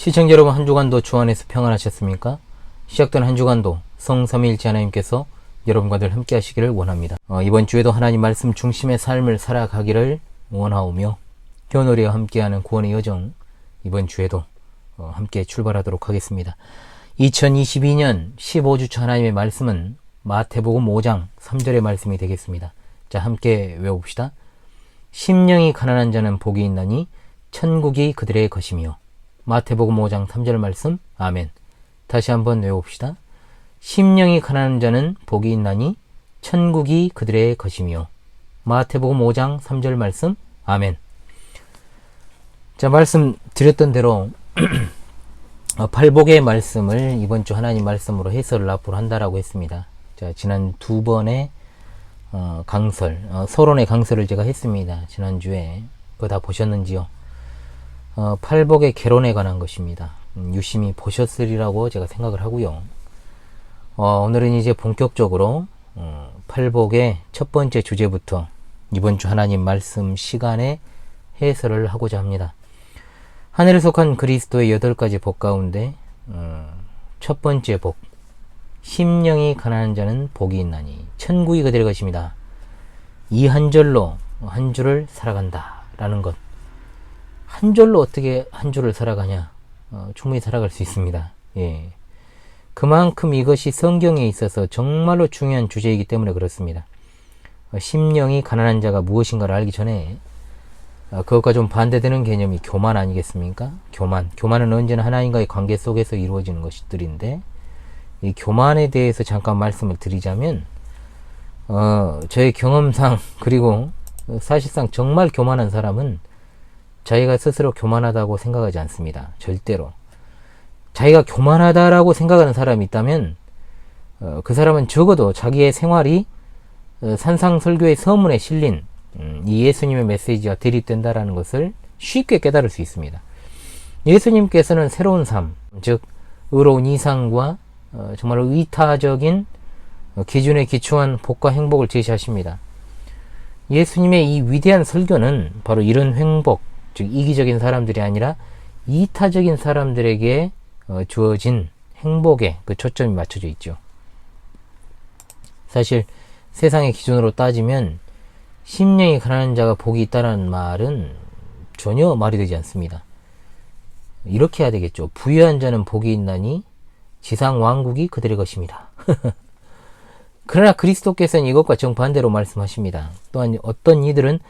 시청자 여러분, 한 주간도 주 안에서 평안하셨습니까? 시작된 한 주간도 성삼위일체 하나님께서 여러분과 늘 함께 하시기를 원합니다. 이번 주에도 하나님 말씀 중심의 삶을 살아가기를 원하오며 교노리와 함께하는 구원의 여정, 이번 주에도 함께 출발하도록 하겠습니다. 2022년 15주차 하나님의 말씀은 마태복음 5장 3절의 말씀이 되겠습니다. 자, 함께 외워봅시다. 심령이 가난한 자는 복이 있나니 천국이 그들의 것이며. 마태복음 5장 3절 말씀. 아멘. 다시 한번 외워봅시다. 심령이 가난한 자는 복이 있나니 천국이 그들의 것이며. 마태복음 5장 3절 말씀. 아멘. 자, 말씀 드렸던 대로 팔복의 말씀을 이번 주 하나님 말씀으로 해설을 앞으로 한다라고 했습니다. 자, 지난 두 번의 강설, 서론의 강설을 제가 했습니다. 지난주에 그거 다 보셨는지요? 팔복의 개론에 관한 것입니다. 유심히 보셨으리라고 제가 생각을 하고요. 오늘은 이제 본격적으로 팔복의 첫 번째 주제부터 이번 주 하나님 말씀 시간에 해설을 하고자 합니다. 하늘에 속한 그리스도의 8가지 복 가운데 첫 번째 복, 심령이 가난한 자는 복이 있나니 천국이 그들의 것입니다. 이 한 절로 한 주를 살아간다 라는 것. 한 절로 어떻게 한 주를 살아가냐? 충분히 살아갈 수 있습니다. 예. 그만큼 이것이 성경에 있어서 정말로 중요한 주제이기 때문에 그렇습니다. 심령이 가난한 자가 무엇인가를 알기 전에 그것과 좀 반대되는 개념이 교만 아니겠습니까? 교만은 언제나 하나님과의 관계 속에서 이루어지는 것들인데, 이 교만에 대해서 잠깐 말씀을 드리자면, 저의 경험상, 그리고 사실상 정말 교만한 사람은 자기가 스스로 교만하다고 생각하지 않습니다. 절대로. 자기가 교만하다라고 생각하는 사람이 있다면 그 사람은 적어도 자기의 생활이 산상설교의 서문에 실린 이 예수님의 메시지와 대립된다라는 것을 쉽게 깨달을 수 있습니다. 예수님께서는 새로운 삶, 즉 의로운 이상과 정말 의타적인 기준에 기초한 복과 행복을 제시하십니다. 예수님의 이 위대한 설교는 바로 이런 행복, 즉 이기적인 사람들이 아니라 이타적인 사람들에게 주어진 행복에 그 초점이 맞춰져 있죠. 사실 세상의 기준으로 따지면 심령이 가난한 자가 복이 있다는 말은 전혀 말이 되지 않습니다. 이렇게 해야 되겠죠. 부유한 자는 복이 있나니 지상 왕국이 그들의 것입니다. 그러나 그리스도께서는 이것과 정반대로 말씀하십니다. 또한 어떤 이들은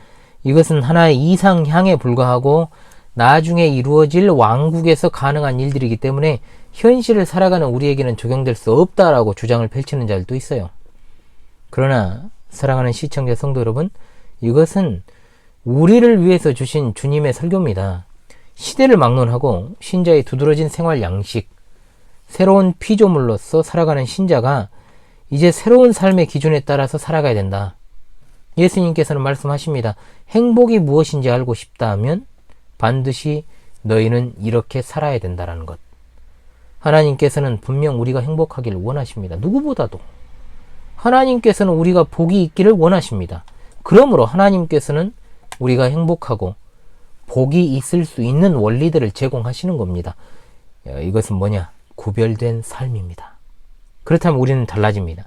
이것은 하나의 이상향에 불과하고 나중에 이루어질 왕국에서 가능한 일들이기 때문에 현실을 살아가는 우리에게는 적용될 수 없다라고 주장을 펼치는 자들도 있어요. 그러나 사랑하는 시청자 성도 여러분, 이것은 우리를 위해서 주신 주님의 설교입니다. 시대를 막론하고 신자의 두드러진 생활 양식, 새로운 피조물로서 살아가는 신자가 이제 새로운 삶의 기준에 따라서 살아가야 된다. 예수님께서는 말씀하십니다. 행복이 무엇인지 알고 싶다면 반드시 너희는 이렇게 살아야 된다라는 것. 하나님께서는 분명 우리가 행복하기를 원하십니다. 누구보다도. 하나님께서는 우리가 복이 있기를 원하십니다. 그러므로 하나님께서는 우리가 행복하고 복이 있을 수 있는 원리들을 제공하시는 겁니다. 이것은 뭐냐? 구별된 삶입니다. 그렇다면 우리는 달라집니다.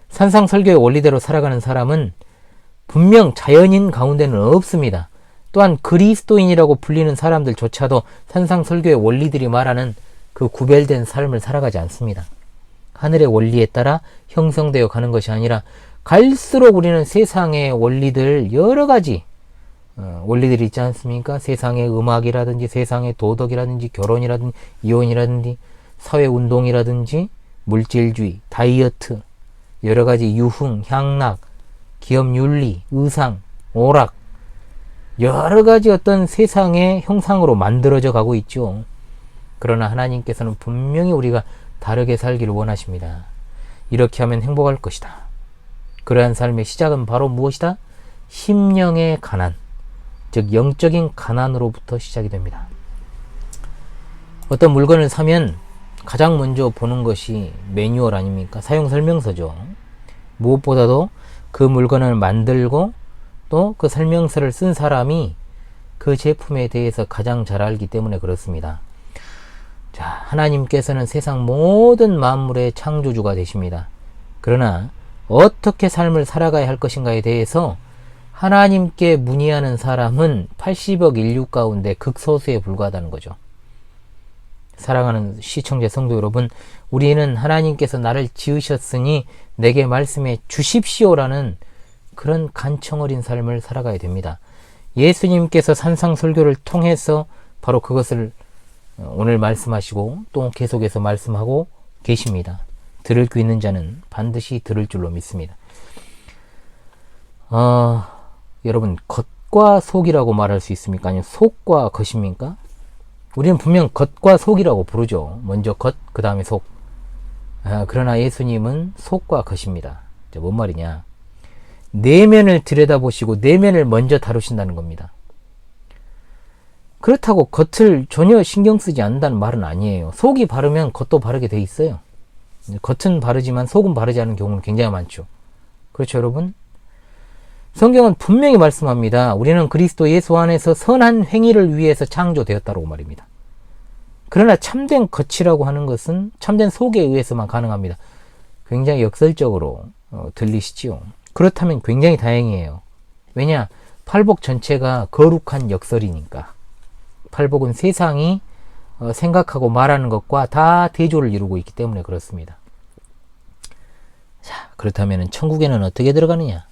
산상설교의 원리대로 살아가는 사람은 분명 자연인 가운데는 없습니다. 또한 그리스도인이라고 불리는 사람들조차도 산상설교의 원리들이 말하는 그 구별된 삶을 살아가지 않습니다. 하늘의 원리에 따라 형성되어 가는 것이 아니라 갈수록 우리는 세상의 원리들, 여러 가지 원리들이 있지 않습니까? 세상의 음악이라든지 세상의 도덕이라든지 결혼이라든지 이혼이라든지 사회운동이라든지 물질주의, 다이어트, 여러 가지 유흥, 향락, 기업윤리, 의상, 오락, 여러 가지 어떤 세상의 형상으로 만들어져 가고 있죠. 그러나 하나님께서는 분명히 우리가 다르게 살기를 원하십니다. 이렇게 하면 행복할 것이다. 그러한 삶의 시작은 바로 무엇이다? 심령의 가난, 즉 영적인 가난으로부터 시작이 됩니다. 어떤 물건을 사면 가장 먼저 보는 것이 매뉴얼 아닙니까? 사용설명서죠. 무엇보다도 그 물건을 만들고 또 그 설명서를 쓴 사람이 그 제품에 대해서 가장 잘 알기 때문에 그렇습니다. 자, 하나님께서는 세상 모든 만물의 창조주가 되십니다. 그러나 어떻게 삶을 살아가야 할 것인가에 대해서 하나님께 문의하는 사람은 80억 인류 가운데 극소수에 불과하다는 거죠. 사랑하는 시청자 성도 여러분, 우리는 하나님께서 나를 지으셨으니 내게 말씀해 주십시오라는 그런 간청 어린 삶을 살아가야 됩니다. 예수님께서 산상설교를 통해서 바로 그것을 오늘 말씀하시고 또 계속해서 말씀하고 계십니다. 들을 귀 있는 자는 반드시 들을 줄로 믿습니다. 여러분, 겉과 속이라고 말할 수 있습니까? 아니면 속과 겉입니까? 우리는 분명 겉과 속이라고 부르죠. 먼저 겉, 그 다음에 속. 그러나 예수님은 속과 겉입니다. 뭔 말이냐? 내면을 들여다보시고 내면을 먼저 다루신다는 겁니다. 그렇다고 겉을 전혀 신경 쓰지 않는다는 말은 아니에요. 속이 바르면 겉도 바르게 돼 있어요. 겉은 바르지만 속은 바르지 않은 경우는 굉장히 많죠. 그렇죠, 여러분? 성경은 분명히 말씀합니다. 우리는 그리스도 예수 안에서 선한 행위를 위해서 창조되었다고 말입니다. 그러나 참된 겉이라고 하는 것은 참된 속에 의해서만 가능합니다. 굉장히 역설적으로 들리시지요. 그렇다면 굉장히 다행이에요. 왜냐? 팔복 전체가 거룩한 역설이니까. 팔복은 세상이 생각하고 말하는 것과 다 대조를 이루고 있기 때문에 그렇습니다. 자, 그렇다면 천국에는 어떻게 들어가느냐?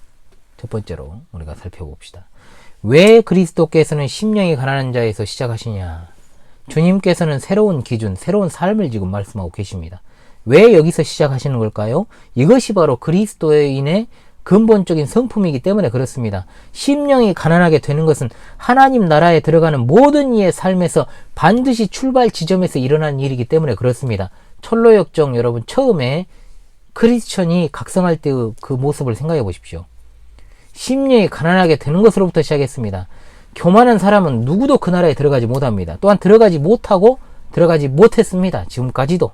첫 번째로 우리가 살펴봅시다. 왜 그리스도께서는 심령이 가난한 자에서 시작하시냐? 주님께서는 새로운 기준, 새로운 삶을 지금 말씀하고 계십니다. 왜 여기서 시작하시는 걸까요? 이것이 바로 그리스도인의 근본적인 성품이기 때문에 그렇습니다. 심령이 가난하게 되는 것은 하나님 나라에 들어가는 모든 이의 삶에서 반드시 출발 지점에서 일어나는 일이기 때문에 그렇습니다. 철로역정 여러분, 처음에 크리스천이 각성할 때의 그 모습을 생각해 보십시오. 심령이 가난하게 되는 것으로부터 시작했습니다. 교만한 사람은 누구도 그 나라에 들어가지 못합니다. 또한 들어가지 못하고 들어가지 못했습니다. 지금까지도.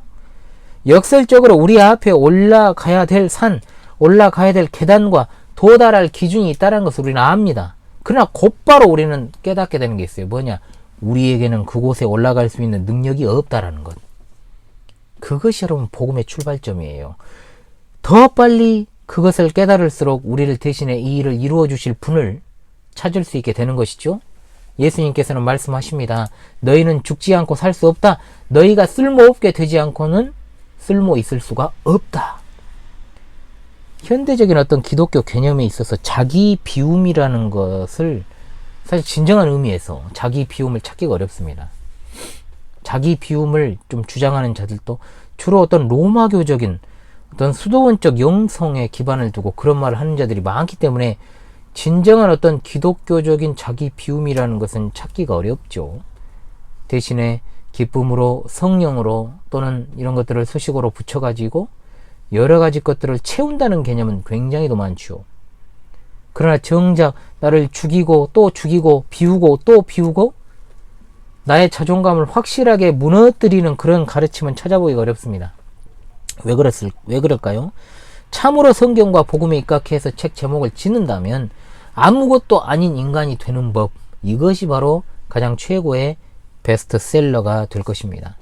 역설적으로 우리 앞에 올라가야 될 산, 올라가야 될 계단과 도달할 기준이 있다는 것을 우리는 압니다. 그러나 곧바로 우리는 깨닫게 되는 게 있어요. 뭐냐? 우리에게는 그곳에 올라갈 수 있는 능력이 없다라는 것. 그것이 여러분 복음의 출발점이에요. 더 빨리 그것을 깨달을수록 우리를 대신해 이 일을 이루어 주실 분을 찾을 수 있게 되는 것이죠. 예수님께서는 말씀하십니다. 너희는 죽지 않고 살 수 없다. 너희가 쓸모없게 되지 않고는 쓸모 있을 수가 없다. 현대적인 어떤 기독교 개념에 있어서 자기 비움이라는 것을 사실 진정한 의미에서 자기 비움을 찾기가 어렵습니다. 자기 비움을 좀 주장하는 자들도 주로 어떤 로마교적인 어떤 수도원적 영성에 기반을 두고 그런 말을 하는 자들이 많기 때문에 진정한 어떤 기독교적인 자기 비움이라는 것은 찾기가 어렵죠. 대신에 기쁨으로, 성령으로 또는 이런 것들을 수식어로 붙여가지고 여러 가지 것들을 채운다는 개념은 굉장히 더 많죠. 그러나 정작 나를 죽이고 또 죽이고 비우고 또 비우고 나의 자존감을 확실하게 무너뜨리는 그런 가르침은 찾아보기가 어렵습니다. 왜 그럴까요? 참으로 성경과 복음에 입각해서 책 제목을 짓는다면 아무것도 아닌 인간이 되는 법, 이것이 바로 가장 최고의 베스트셀러가 될 것입니다.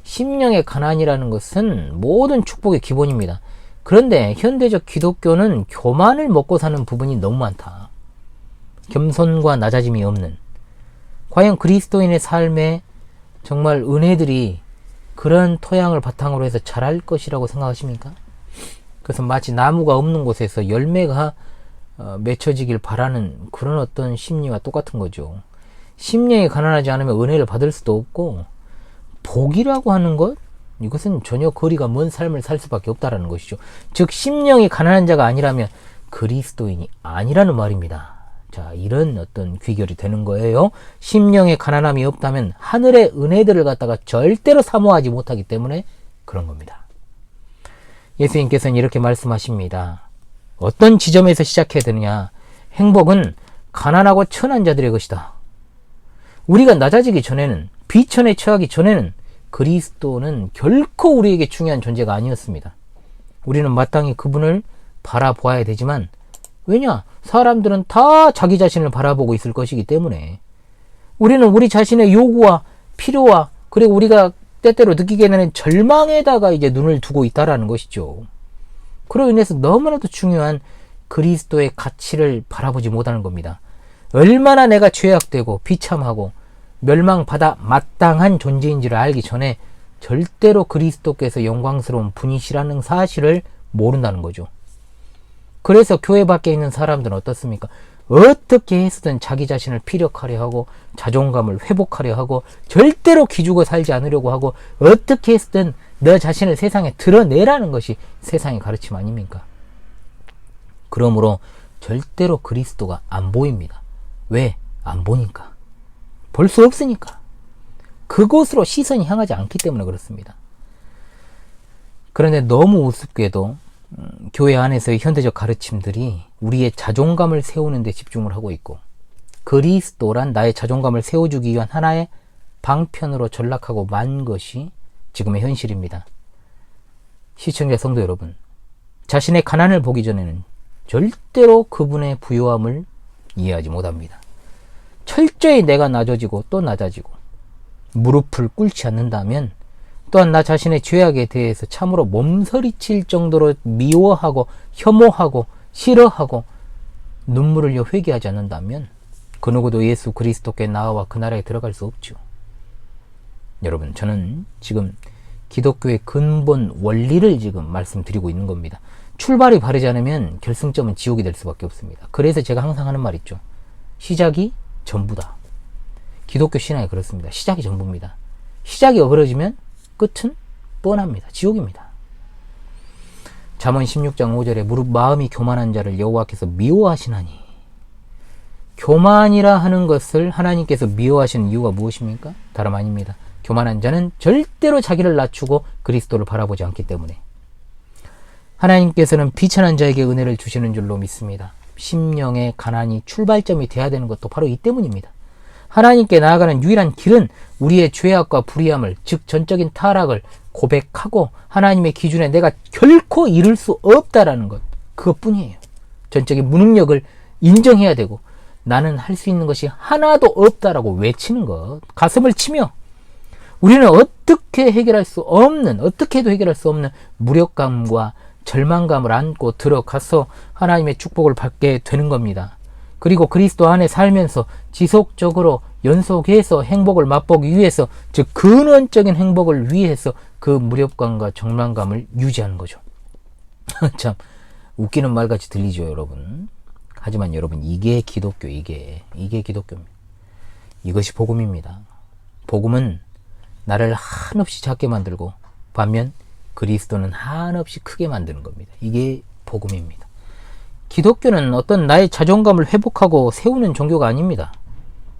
심령의 가난이라는 것은 모든 축복의 기본입니다. 그런데 현대적 기독교는 교만을 먹고 사는 부분이 너무 많다. 겸손과 낮아짐이 없는. 과연 그리스도인의 삶에 정말 은혜들이 그런 토양을 바탕으로 해서 자랄 것이라고 생각하십니까? 그래서 마치 나무가 없는 곳에서 열매가 맺혀지길 바라는 그런 어떤 심리와 똑같은 거죠. 심령이 가난하지 않으면 은혜를 받을 수도 없고, 복이라고 하는 것, 이것은 전혀 거리가 먼 삶을 살 수밖에 없다라는 것이죠. 즉 심령이 가난한 자가 아니라면 그리스도인이 아니라는 말입니다. 자, 이런 어떤 귀결이 되는 거예요. 심령의 가난함이 없다면 하늘의 은혜들을 갖다가 절대로 사모하지 못하기 때문에 그런 겁니다. 예수님께서는 이렇게 말씀하십니다. 어떤 지점에서 시작해야 되느냐? 행복은 가난하고 천한 자들의 것이다. 우리가 낮아지기 전에는, 비천에 처하기 전에는 그리스도는 결코 우리에게 중요한 존재가 아니었습니다. 우리는 마땅히 그분을 바라보아야 되지만, 왜냐? 사람들은 다 자기 자신을 바라보고 있을 것이기 때문에 우리는 우리 자신의 요구와 필요와 그리고 우리가 때때로 느끼게 되는 절망에다가 이제 눈을 두고 있다라는 것이죠. 그로 인해서 너무나도 중요한 그리스도의 가치를 바라보지 못하는 겁니다. 얼마나 내가 죄악되고 비참하고 멸망받아 마땅한 존재인지를 알기 전에 절대로 그리스도께서 영광스러운 분이시라는 사실을 모른다는 거죠. 그래서 교회 밖에 있는 사람들은 어떻습니까? 어떻게 해서든 자기 자신을 피력하려 하고 자존감을 회복하려 하고 절대로 기죽어 살지 않으려고 하고 어떻게 해서든 너 자신을 세상에 드러내라는 것이 세상의 가르침 아닙니까? 그러므로 절대로 그리스도가 안 보입니다. 왜? 안 보니까. 볼 수 없으니까. 그곳으로 시선이 향하지 않기 때문에 그렇습니다. 그런데 너무 우습게도 교회 안에서의 현대적 가르침들이 우리의 자존감을 세우는 데 집중을 하고 있고 그리스도란 나의 자존감을 세워주기 위한 하나의 방편으로 전락하고 만 것이 지금의 현실입니다. 시청자 성도 여러분, 자신의 가난을 보기 전에는 절대로 그분의 부요함을 이해하지 못합니다. 철저히 내가 낮아지고 또 낮아지고 무릎을 꿇지 않는다면 또한 나 자신의 죄악에 대해서 참으로 몸서리칠 정도로 미워하고 혐오하고 싫어하고 눈물을 흘려 회개하지 않는다면 그 누구도 예수 그리스도께 나와 그 나라에 들어갈 수 없죠. 여러분, 저는 지금 기독교의 근본 원리를 지금 말씀드리고 있는 겁니다. 출발이 바르지 않으면 결승점은 지옥이 될 수밖에 없습니다. 그래서 제가 항상 하는 말 있죠. 시작이 전부다. 기독교 신앙이 그렇습니다. 시작이 전부입니다. 시작이 어그러지면 끝은 뻔합니다. 지옥입니다. 잠언 16장 5절에 무릇 마음이 교만한 자를 여호와께서 미워하시나니. 교만이라 하는 것을 하나님께서 미워하시는 이유가 무엇입니까? 다름 아닙니다. 교만한 자는 절대로 자기를 낮추고 그리스도를 바라보지 않기 때문에. 하나님께서는 비천한 자에게 은혜를 주시는 줄로 믿습니다. 심령의 가난이 출발점이 돼야 되는 것도 바로 이 때문입니다. 하나님께 나아가는 유일한 길은 우리의 죄악과 불의함을, 즉 전적인 타락을 고백하고 하나님의 기준에 내가 결코 이룰 수 없다라는 것, 그것뿐이에요. 전적인 무능력을 인정해야 되고 나는 할 수 있는 것이 하나도 없다라고 외치는 것, 가슴을 치며 우리는 어떻게 해결할 수 없는, 어떻게 해도 해결할 수 없는 무력감과 절망감을 안고 들어가서 하나님의 축복을 받게 되는 겁니다. 그리고 그리스도 안에 살면서 지속적으로 연속해서 행복을 맛보기 위해서, 즉 근원적인 행복을 위해서 그 무력감과 절망감을 유지하는 거죠. 참 웃기는 말같이 들리죠, 여러분. 하지만 여러분, 이게 기독교, 이게 기독교입니다. 이것이 복음입니다. 복음은 나를 한없이 작게 만들고 반면 그리스도는 한없이 크게 만드는 겁니다. 이게 복음입니다. 기독교는 어떤 나의 자존감을 회복하고 세우는 종교가 아닙니다.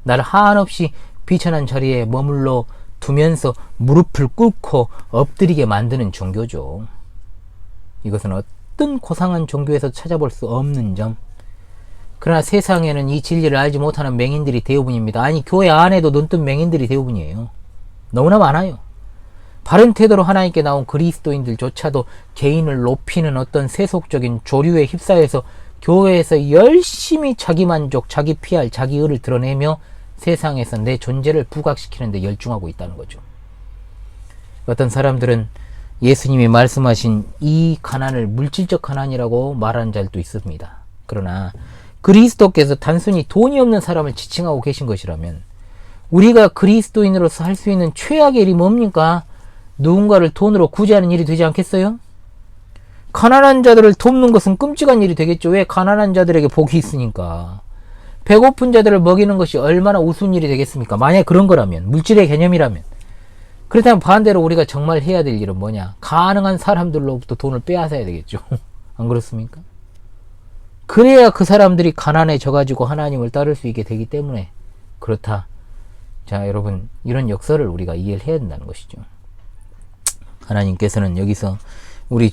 나를 한없이 비천한 자리에 머물러 두면서 무릎을 꿇고 엎드리게 만드는 종교죠. 이것은 어떤 고상한 종교에서 찾아볼 수 없는 점. 그러나 세상에는 이 진리를 알지 못하는 맹인들이 대부분입니다. 아니, 교회 안에도 눈뜬 맹인들이 대부분이에요. 너무나 많아요. 바른 태도로 하나님께 나온 그리스도인들조차도 개인을 높이는 어떤 세속적인 조류에 휩싸여서 교회에서 열심히 자기 만족, 자기 PR, 자기 의를 드러내며 세상에서 내 존재를 부각시키는 데 열중하고 있다는 거죠. 어떤 사람들은 예수님이 말씀하신 이 가난을 물질적 가난이라고 말하는 자들도 있습니다. 그러나 그리스도께서 단순히 돈이 없는 사람을 지칭하고 계신 것이라면 우리가 그리스도인으로서 할 수 있는 최악의 일이 뭡니까? 누군가를 돈으로 구제하는 일이 되지 않겠어요? 가난한 자들을 돕는 것은 끔찍한 일이 되겠죠. 왜? 가난한 자들에게 복이 있으니까. 배고픈 자들을 먹이는 것이 얼마나 우스운 일이 되겠습니까? 만약 그런 거라면, 물질의 개념이라면. 그렇다면 반대로 우리가 정말 해야 될 일은 뭐냐? 가능한 사람들로부터 돈을 빼앗아야 되겠죠. 안 그렇습니까? 그래야 그 사람들이 가난해져가지고 하나님을 따를 수 있게 되기 때문에 그렇다. 자, 여러분, 이런 역사를 우리가 이해를 해야 된다는 것이죠. 하나님께서는 여기서 우리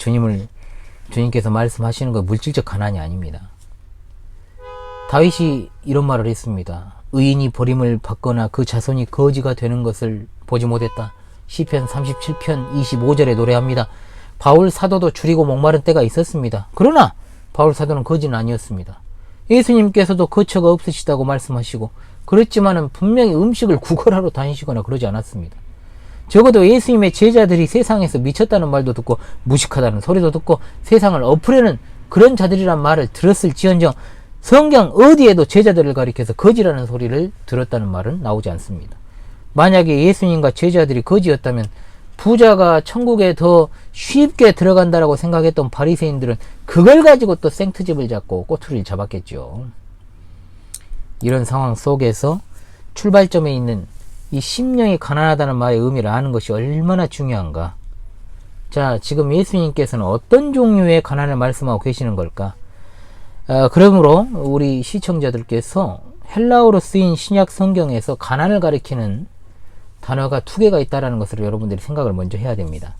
주님께서 말씀하시는 건 물질적 가난이 아닙니다. 다윗이 이런 말을 했습니다. 의인이 버림을 받거나 그 자손이 거지가 되는 것을 보지 못했다. 시편 37편 25절에 노래합니다. 바울 사도도 줄이고 목마른 때가 있었습니다. 그러나 바울 사도는 거지는 아니었습니다. 예수님께서도 거처가 없으시다고 말씀하시고, 그렇지만은 분명히 음식을 구걸하러 다니시거나 그러지 않았습니다. 적어도 예수님의 제자들이 세상에서 미쳤다는 말도 듣고 무식하다는 소리도 듣고 세상을 엎으려는 그런 자들이란 말을 들었을지언정 성경 어디에도 제자들을 가리켜서 거지라는 소리를 들었다는 말은 나오지 않습니다. 만약에 예수님과 제자들이 거지였다면 부자가 천국에 더 쉽게 들어간다라고 생각했던 바리새인들은 그걸 가지고 또 생트집을 잡고 꼬투리를 잡았겠죠. 이런 상황 속에서 출발점에 있는 이 심령이 가난하다는 말의 의미를 아는 것이 얼마나 중요한가. 자, 지금 예수님께서는 어떤 종류의 가난을 말씀하고 계시는 걸까? 그러므로 우리 시청자들께서 헬라어로 쓰인 신약 성경에서 가난을 가리키는 단어가 두 개가 있다는 것을 여러분들이 생각을 먼저 해야 됩니다.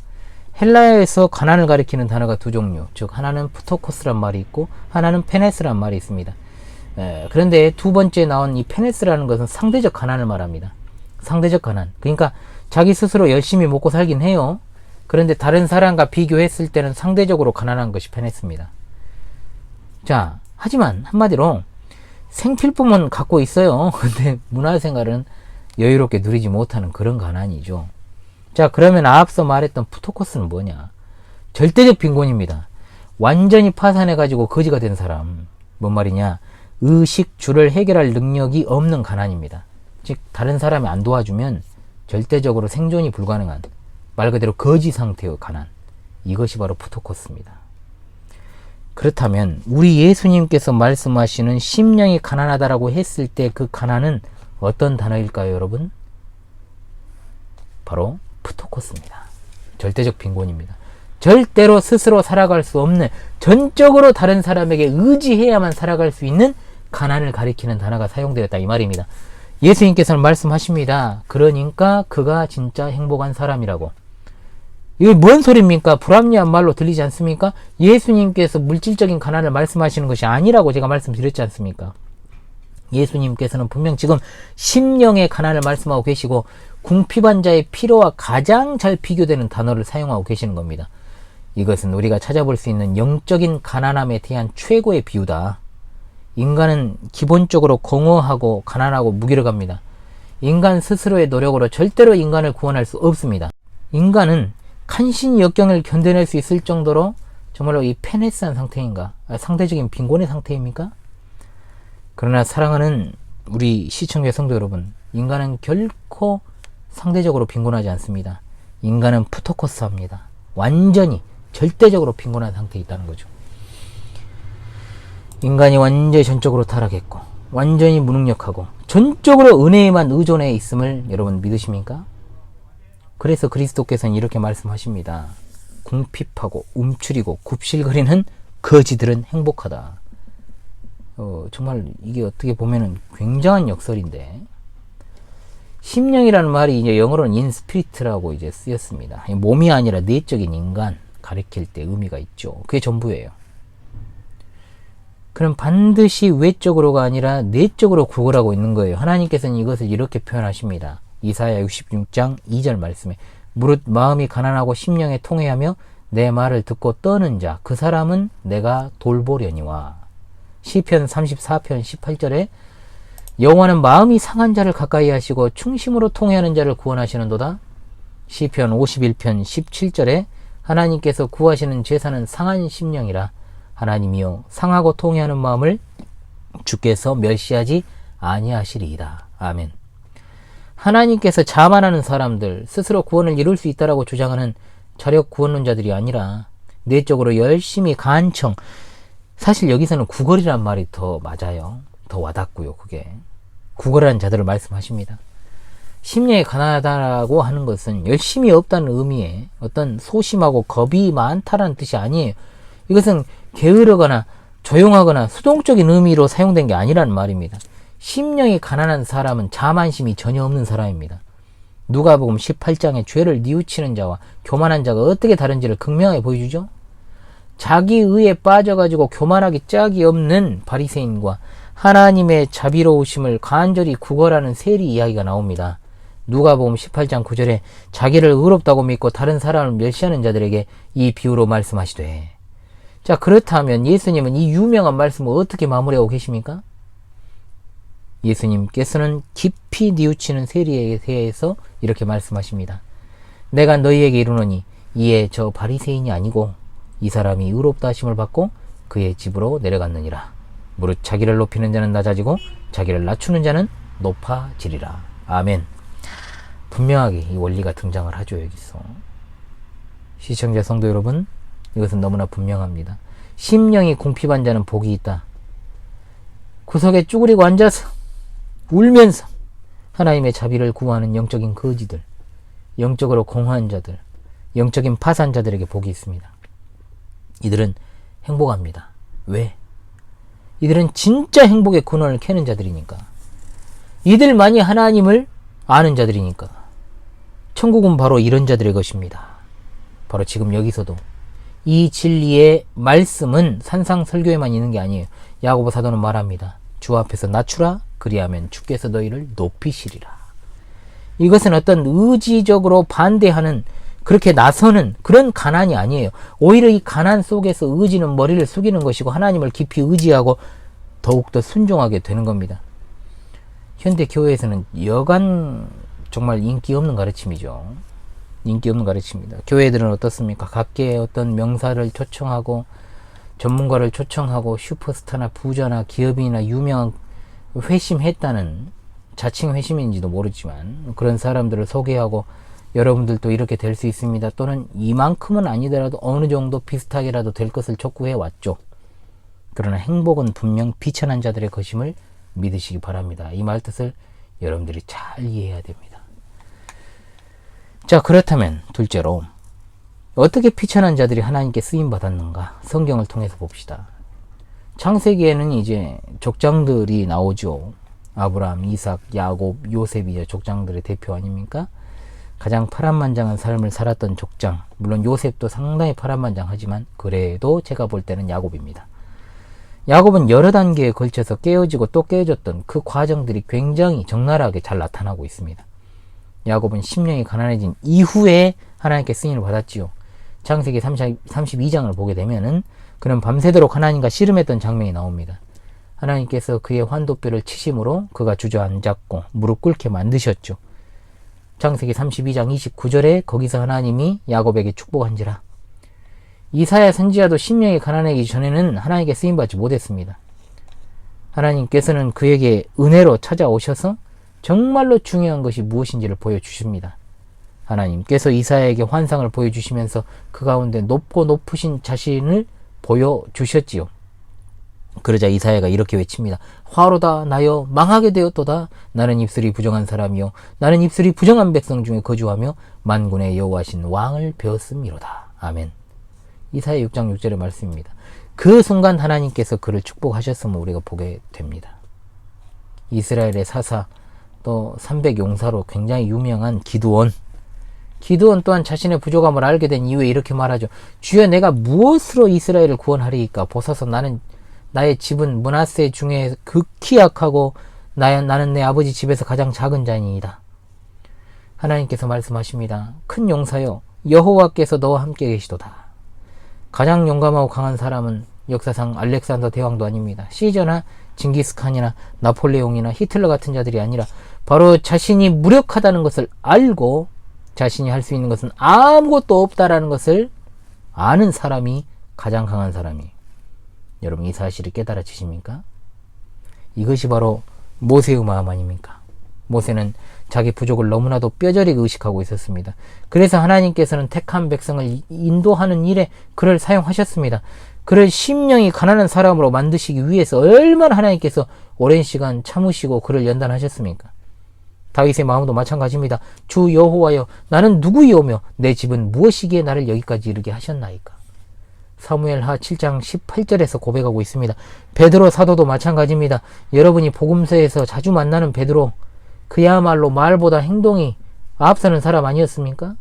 헬라어에서 가난을 가리키는 단어가 두 종류, 즉 하나는 프토코스란 말이 있고 하나는 페네스란 말이 있습니다. 그런데 두 번째 나온 이 페네스라는 것은 상대적 가난을 말합니다. 상대적 가난. 그러니까 자기 스스로 열심히 먹고 살긴 해요. 그런데 다른 사람과 비교했을 때는 상대적으로 가난한 것이 페네스입니다. 자, 하지만 한마디로 생필품은 갖고 있어요. 근데 문화생활은 여유롭게 누리지 못하는 그런 가난이죠. 자, 그러면 앞서 말했던 프토코스는 뭐냐? 절대적 빈곤입니다. 완전히 파산해가지고 거지가 된 사람. 뭔 말이냐? 의식주를 해결할 능력이 없는 가난입니다. 즉 다른 사람이 안 도와주면 절대적으로 생존이 불가능한 말 그대로 거지 상태의 가난. 이것이 바로 프토코스입니다. 그렇다면 우리 예수님께서 말씀하시는 심령이 가난하다라고 했을 때 그 가난은 어떤 단어일까요, 여러분? 바로 프토코스입니다. 절대적 빈곤입니다. 절대로 스스로 살아갈 수 없는, 전적으로 다른 사람에게 의지해야만 살아갈 수 있는 가난을 가리키는 단어가 사용되었다 이 말입니다. 예수님께서는 말씀하십니다. 그러니까 그가 진짜 행복한 사람이라고. 이게 뭔 소리입니까? 불합리한 말로 들리지 않습니까? 예수님께서 물질적인 가난을 말씀하시는 것이 아니라고 제가 말씀드렸지 않습니까? 예수님께서는 분명 지금 심령의 가난을 말씀하고 계시고 궁핍한 자의 필요와 가장 잘 비교되는 단어를 사용하고 계시는 겁니다. 이것은 우리가 찾아볼 수 있는 영적인 가난함에 대한 최고의 비유다. 인간은 기본적으로 공허하고 가난하고 무기력합니다. 인간 스스로의 노력으로 절대로 인간을 구원할 수 없습니다. 인간은 간신히 역경을 견뎌낼 수 있을 정도로 정말로 이 페네스한 상태인가? 상대적인 빈곤의 상태입니까? 그러나 사랑하는 우리 시청자 성도 여러분, 인간은 결코 상대적으로 빈곤하지 않습니다. 인간은 푸토코스합니다. 완전히 절대적으로 빈곤한 상태에 있다는 거죠. 인간이 완전히 전적으로 타락했고 완전히 무능력하고 전적으로 은혜에만 의존해 있음을 여러분 믿으십니까? 그래서 그리스도께서는 이렇게 말씀하십니다. 궁핍하고 움츠리고 굽실거리는 거지들은 행복하다. 정말 이게 어떻게 보면은 굉장한 역설인데, 심령이라는 말이 이제 영어로는 인스피리트라고 이제 쓰였습니다. 몸이 아니라 내적인 인간 가리킬 때 의미가 있죠. 그게 전부예요. 그럼 반드시 외적으로가 아니라 내적으로 구걸하고 있는 거예요. 하나님께서는 이것을 이렇게 표현하십니다. 이사야 66장 2절 말씀에 무릇 마음이 가난하고 심령에 통회하며 내 말을 듣고 떠는 자 그 사람은 내가 돌보려니와. 시편 34편 18절에 여호와는 마음이 상한 자를 가까이 하시고 충심으로 통회하는 자를 구원하시는도다. 시편 51편 17절에 하나님께서 구하시는 제사는 상한 심령이라. 하나님이여 상하고 통회하는 마음을 주께서 멸시하지 아니하시리이다. 아멘. 하나님께서 자만하는 사람들, 스스로 구원을 이룰 수 있다라고 주장하는 자력 구원론자들이 아니라 내적으로 열심히 간청, 사실 여기서는 구걸이란 말이 더 맞아요. 더 와닿고요. 그게 구걸하는 자들을 말씀하십니다. 심령이 가난하다라고 하는 것은 열심히 없다는 의미의 어떤 소심하고 겁이 많다라는 뜻이 아니에요. 이것은 게으르거나 조용하거나 수동적인 의미로 사용된 게 아니라는 말입니다. 심령이 가난한 사람은 자만심이 전혀 없는 사람입니다. 누가복음 18장에 죄를 뉘우치는 자와 교만한 자가 어떻게 다른지를 극명하게 보여주죠. 자기 의에 빠져가지고 교만하기 짝이 없는 바리새인과 하나님의 자비로우심을 간절히 구걸하는 세리 이야기가 나옵니다. 누가복음 18장 9절에 자기를 의롭다고 믿고 다른 사람을 멸시하는 자들에게 이 비유로 말씀하시되. 자, 그렇다면 예수님은 이 유명한 말씀을 어떻게 마무리하고 계십니까? 예수님께서는 깊이 뉘우치는 세리에 대해서 이렇게 말씀하십니다. 내가 너희에게 이르노니 이에 저 바리새인이 아니고 이 사람이 의롭다 하심을 받고 그의 집으로 내려갔느니라. 무릇 자기를 높이는 자는 낮아지고 자기를 낮추는 자는 높아지리라. 아멘. 분명하게 이 원리가 등장을 하죠. 여기서 시청자 성도 여러분, 이것은 너무나 분명합니다. 심령이 궁핍한 자는 복이 있다. 구석에 쭈그리고 앉아서 울면서 하나님의 자비를 구하는 영적인 거지들, 영적으로 공허한 자들, 영적인 파산자들에게 복이 있습니다. 이들은 행복합니다. 왜? 이들은 진짜 행복의 근원을 캐는 자들이니까. 이들만이 하나님을 아는 자들이니까. 천국은 바로 이런 자들의 것입니다. 바로 지금 여기서도 이 진리의 말씀은 산상설교에만 있는 게 아니에요. 야고보 사도는 말합니다. 주 앞에서 낮추라, 그리하면 주께서 너희를 높이시리라. 이것은 어떤 의지적으로 반대하는, 그렇게 나서는 그런 가난이 아니에요. 오히려 이 가난 속에서 의지는 머리를 숙이는 것이고 하나님을 깊이 의지하고 더욱더 순종하게 되는 겁니다. 현대 교회에서는 여간 정말 인기 없는 가르침이죠. 인기 없는 가르침입니다. 교회들은 어떻습니까? 각계의 어떤 명사를 초청하고 전문가를 초청하고 슈퍼스타나 부자나 기업인이나 유명한 회심했다는, 자칭 회심인지도 모르지만 그런 사람들을 소개하고 여러분들도 이렇게 될 수 있습니다. 또는 이만큼은 아니더라도 어느 정도 비슷하게라도 될 것을 촉구해 왔죠. 그러나 행복은 분명 비천한 자들의 것임을 믿으시기 바랍니다. 이 말뜻을 여러분들이 잘 이해해야 됩니다. 자, 그렇다면 둘째로 어떻게 비천한 자들이 하나님께 쓰임 받았는가? 성경을 통해서 봅시다. 창세기에는 이제 족장들이 나오죠. 아브라함, 이삭, 야곱, 요셉이 족장들의 대표 아닙니까? 가장 파란만장한 삶을 살았던 족장, 물론 요셉도 상당히 파란만장하지만 그래도 제가 볼 때는 야곱입니다. 야곱은 여러 단계에 걸쳐서 깨어지고 또 깨어졌던 그 과정들이 굉장히 적나라하게 잘 나타나고 있습니다. 야곱은 심령이 가난해진 이후에 하나님께 쓰임을 받았지요. 창세기 32장을 보게 되면은 그는 밤새도록 하나님과 씨름했던 장면이 나옵니다. 하나님께서 그의 환도뼈를 치심으로 그가 주저앉았고 무릎 꿇게 만드셨죠. 창세기 32장 29절에 거기서 하나님이 야곱에게 축복한지라. 이사야 선지자도 심령이 가난해지기 전에는 하나님께 쓰임받지 못했습니다. 하나님께서는 그에게 은혜로 찾아오셔서 정말로 중요한 것이 무엇인지를 보여주십니다. 하나님께서 이사야에게 환상을 보여주시면서 그 가운데 높고 높으신 자신을 보여주셨지요. 그러자 이사야가 이렇게 외칩니다. 화로다 나여 망하게 되었도다. 나는 입술이 부정한 사람이요 나는 입술이 부정한 백성 중에 거주하며 만군의 여호와신 왕을 배웠음이로다. 아멘. 이사야 6장 6절의 말씀입니다. 그 순간 하나님께서 그를 축복하셨음을 우리가 보게 됩니다. 이스라엘의 사사, 또 300용사로 굉장히 유명한 기드온 또한 자신의 부족함을 알게 된 이후에 이렇게 말하죠. 주여 내가 무엇으로 이스라엘을 구원하리이까? 보소서 나의 집은 므낫세 중에 극히 약하고 나는 내 아버지 집에서 가장 작은 자니이다. 하나님께서 말씀하십니다. 큰 용사여 여호와께서 너와 함께 계시도다. 가장 용감하고 강한 사람은 역사상 알렉산더 대왕도 아닙니다. 시저나 징기스칸이나 나폴레옹이나 히틀러 같은 자들이 아니라 바로 자신이 무력하다는 것을 알고 자신이 할 수 있는 것은 아무것도 없다라는 것을 아는 사람이 가장 강한 사람이에요. 여러분 이 사실을 깨달아지십니까? 이것이 바로 모세의 마음 아닙니까? 모세는 자기 부족을 너무나도 뼈저리게 의식하고 있었습니다. 그래서 하나님께서는 택한 백성을 인도하는 일에 그를 사용하셨습니다. 그를 심령이 가난한 사람으로 만드시기 위해서 얼마나 하나님께서 오랜 시간 참으시고 그를 연단하셨습니까? 다윗의 마음도 마찬가지입니다. 주 여호와여 나는 누구이오며 내 집은 무엇이기에 나를 여기까지 이르게 하셨나이까? 사무엘하 7장 18절에서 고백하고 있습니다. 베드로 사도도 마찬가지입니다. 여러분이 복음서에서 자주 만나는 베드로, 그야말로 말보다 행동이 앞서는 사람 아니었습니까?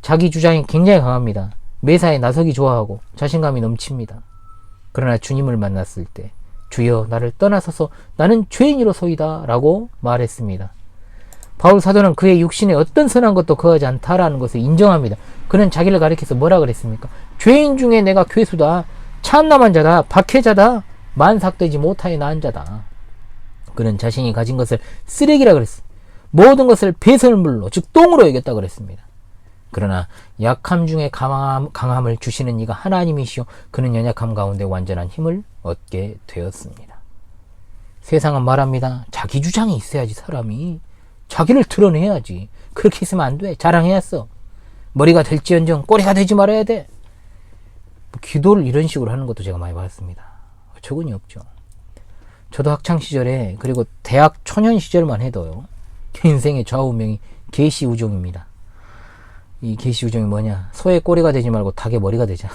자기 주장이 굉장히 강합니다. 매사에 나서기 좋아하고 자신감이 넘칩니다. 그러나 주님을 만났을 때 주여 나를 떠나서서 나는 죄인이로소이다 라고 말했습니다. 바울 사도는 그의 육신에 어떤 선한 것도 거하지 않다라는 것을 인정합니다. 그는 자기를 가리켜서 뭐라 그랬습니까? 죄인 중에 내가 괴수다, 참남한 자다, 박해자다, 만삭되지 못하여 나은 자다. 그는 자신이 가진 것을 쓰레기라 그랬습니다. 모든 것을 배설물로, 즉 똥으로 여겼다 그랬습니다. 그러나 약함 중에 강함을 주시는 이가 하나님이시오. 그는 연약함 가운데 완전한 힘을 얻게 되었습니다. 세상은 말합니다. 자기 주장이 있어야지 사람이. 자기를 드러내야지. 그렇게 있으면 안 돼. 자랑해야 써. 머리가 될지언정 꼬리가 되지 말아야 돼. 기도를 이런 식으로 하는 것도 제가 많이 봤습니다. 어처구니 없죠. 저도 학창시절에 그리고 대학 초년 시절만 해도요. 인생의 좌우명이 계시우종입니다. 이 계시우종이 뭐냐. 소의 꼬리가 되지 말고 닭의 머리가 되자.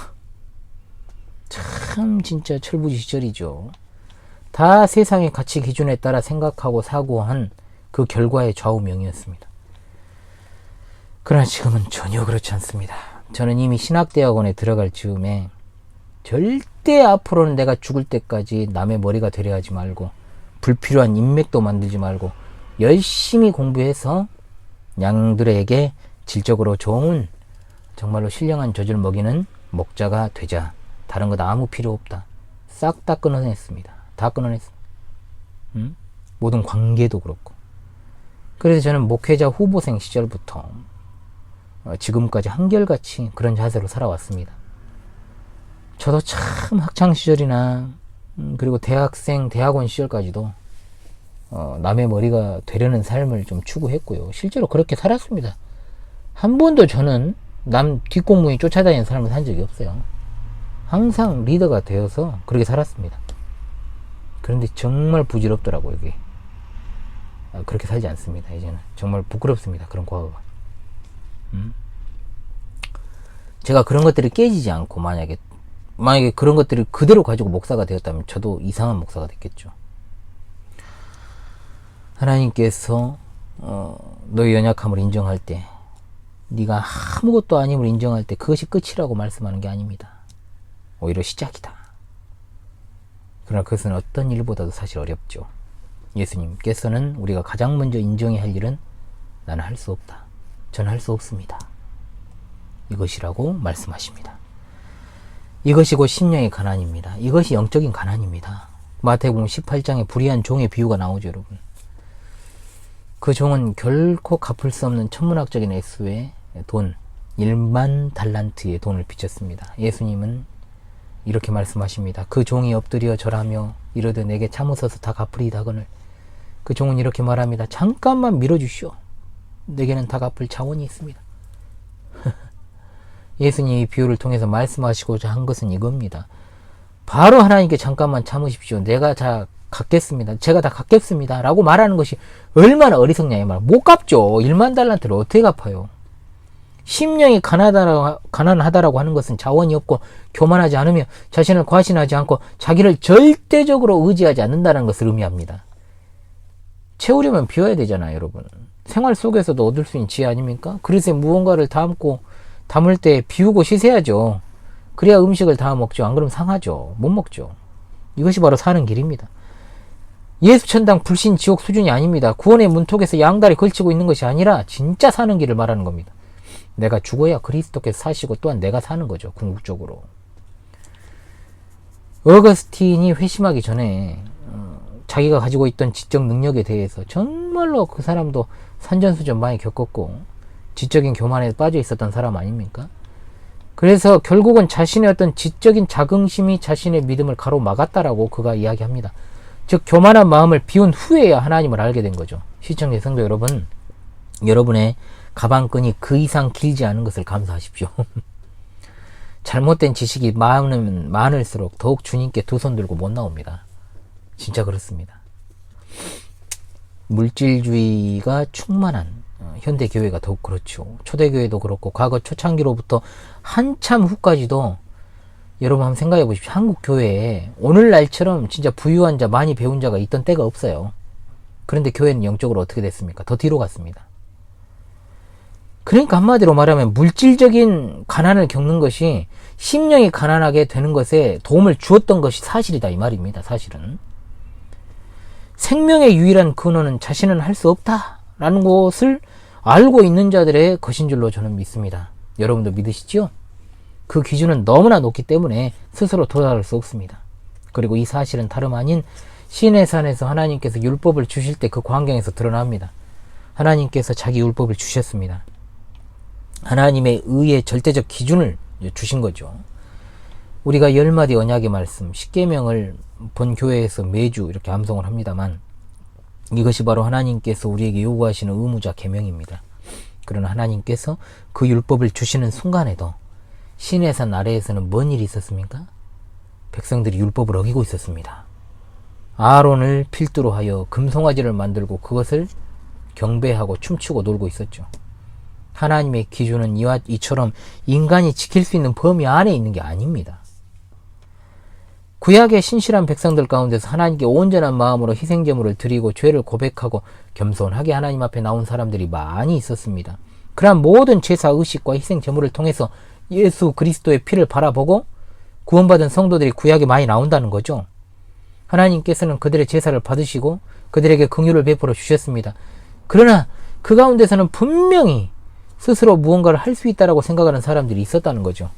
참 진짜 철부지 시절이죠. 다 세상의 가치 기준에 따라 생각하고 사고한 그 결과의 좌우명이었습니다. 그러나 지금은 전혀 그렇지 않습니다. 저는 이미 신학대학원에 들어갈 즈음에 절대 앞으로는 내가 죽을 때까지 남의 머리가 되려 하지 말고 불필요한 인맥도 만들지 말고 열심히 공부해서 양들에게 질적으로 좋은 정말로 신령한 젖을 먹이는 목자가 되자. 다른 것 아무 필요 없다. 싹 다 끊어냈습니다. 다 끊어냈습니다. 모든 관계도 그렇고. 그래서 저는 목회자 후보생 시절부터 지금까지 한결같이 그런 자세로 살아왔습니다. 저도 참 학창시절이나 그리고 대학생, 대학원 시절까지도 남의 머리가 되려는 삶을 좀 추구했고요. 실제로 그렇게 살았습니다. 한 번도 저는 남 뒷공무니 쫓아다니는 삶을 산 적이 없어요. 항상 리더가 되어서 그렇게 살았습니다. 그런데 정말 부질없더라고요, 이게. 그렇게 살지 않습니다, 이제는. 정말 부끄럽습니다, 그런 과거가. 제가 그런 것들이 깨지지 않고 만약에 그런 것들을 그대로 가지고 목사가 되었다면 저도 이상한 목사가 됐겠죠. 하나님께서 너의 연약함을 인정할 때, 네가 아무것도 아님을 인정할 때 그것이 끝이라고 말씀하는 게 아닙니다. 오히려 시작이다. 그러나 그것은 어떤 일보다도 사실 어렵죠. 예수님께서는 우리가 가장 먼저 인정해야 할 일은 나는 할 수 없다. 저는 할 수 없습니다. 이것이라고 말씀하십니다. 이것이 곧 심령의 가난입니다. 이것이 영적인 가난입니다. 마태복음 18장에 불의한 종의 비유가 나오죠, 여러분. 그 종은 결코 갚을 수 없는 천문학적인 액수의 돈, 1만 달란트의 돈을 빚졌습니다. 예수님은 이렇게 말씀하십니다. 그 종이 엎드려 절하며 이르되 내게 참으소서 다 갚으리다거늘. 그 종은 이렇게 말합니다. 잠깐만 밀어주시오. 내게는 다 갚을 자원이 있습니다. 예수님이 이 비유를 통해서 말씀하시고자 한 것은 이겁니다. 바로 하나님께 잠깐만 참으십시오. 내가 다 갚겠습니다. 제가 다 갚겠습니다. 라고 말하는 것이 얼마나 어리석냐 이 말. 못 갚죠. 1만 달란트를 어떻게 갚아요? 심령이 가난하다라고 하는 것은 자원이 없고 교만하지 않으며 자신을 과신하지 않고 자기를 절대적으로 의지하지 않는다는 것을 의미합니다. 채우려면 비워야 되잖아요, 여러분. 생활 속에서도 얻을 수 있는 지혜 아닙니까? 그릇에 무언가를 담을 때 비우고 씻어야죠. 그래야 음식을 다 먹죠. 안 그러면 상하죠. 못 먹죠. 이것이 바로 사는 길입니다. 예수 천당 불신 지옥 수준이 아닙니다. 구원의 문턱에서 양다리 걸치고 있는 것이 아니라 진짜 사는 길을 말하는 겁니다. 내가 죽어야 그리스도께서 사시고 또한 내가 사는 거죠. 궁극적으로. 어거스틴이 회심하기 전에 자기가 가지고 있던 지적 능력에 대해서 정말로 그 사람도 산전수전 많이 겪었고 지적인 교만에 빠져 있었던 사람 아닙니까? 그래서 결국은 자신의 어떤 지적인 자긍심이 자신의 믿음을 가로막았다라고 그가 이야기합니다. 즉 교만한 마음을 비운 후에야 하나님을 알게 된 거죠. 시청자 성도 여러분, 여러분의 가방끈이 그 이상 길지 않은 것을 감사하십시오. 잘못된 지식이 많으면 많을수록 더욱 주님께 두 손 들고 못 나옵니다. 진짜 그렇습니다. 물질주의가 충만한 현대교회가 더욱 그렇죠. 초대교회도 그렇고 과거 초창기로부터 한참 후까지도 여러분 한번 생각해 보십시오. 한국 교회에 오늘날처럼 진짜 부유한 자, 많이 배운 자가 있던 때가 없어요. 그런데 교회는 영적으로 어떻게 됐습니까? 더 뒤로 갔습니다. 그러니까 한마디로 말하면 물질적인 가난을 겪는 것이 심령이 가난하게 되는 것에 도움을 주었던 것이 사실이다 이 말입니다. 사실은 생명의 유일한 근원은 자신은 할 수 없다라는 것을 알고 있는 자들의 것인 줄로 저는 믿습니다. 여러분도 믿으시죠? 그 기준은 너무나 높기 때문에 스스로 도달할 수 없습니다. 그리고 이 사실은 다름 아닌 시내 산에서 하나님께서 율법을 주실 때 그 광경에서 드러납니다. 하나님께서 자기 율법을 주셨습니다. 하나님의 의의 절대적 기준을 주신 거죠. 우리가 10마디 언약의 말씀, 십계명을 본 교회에서 매주 이렇게 암송을 합니다만, 이것이 바로 하나님께서 우리에게 요구하시는 의무자 계명입니다. 그러나 하나님께서 그 율법을 주시는 순간에도 시내산 아래에서는 뭔 일이 있었습니까? 백성들이 율법을 어기고 있었습니다. 아론을 필두로 하여 금송아지를 만들고 그것을 경배하고 춤추고 놀고 있었죠. 하나님의 기준은 이처럼 인간이 지킬 수 있는 범위 안에 있는 게 아닙니다. 구약의 신실한 백성들 가운데서 하나님께 온전한 마음으로 희생제물을 드리고 죄를 고백하고 겸손하게 하나님 앞에 나온 사람들이 많이 있었습니다. 그러한 모든 제사 의식과 희생제물을 통해서 예수 그리스도의 피를 바라보고 구원받은 성도들이 구약에 많이 나온다는 거죠. 하나님께서는 그들의 제사를 받으시고 그들에게 긍휼을 베풀어 주셨습니다. 그러나 그 가운데서는 분명히 스스로 무언가를 할 수 있다라고 생각하는 사람들이 있었다는 거죠.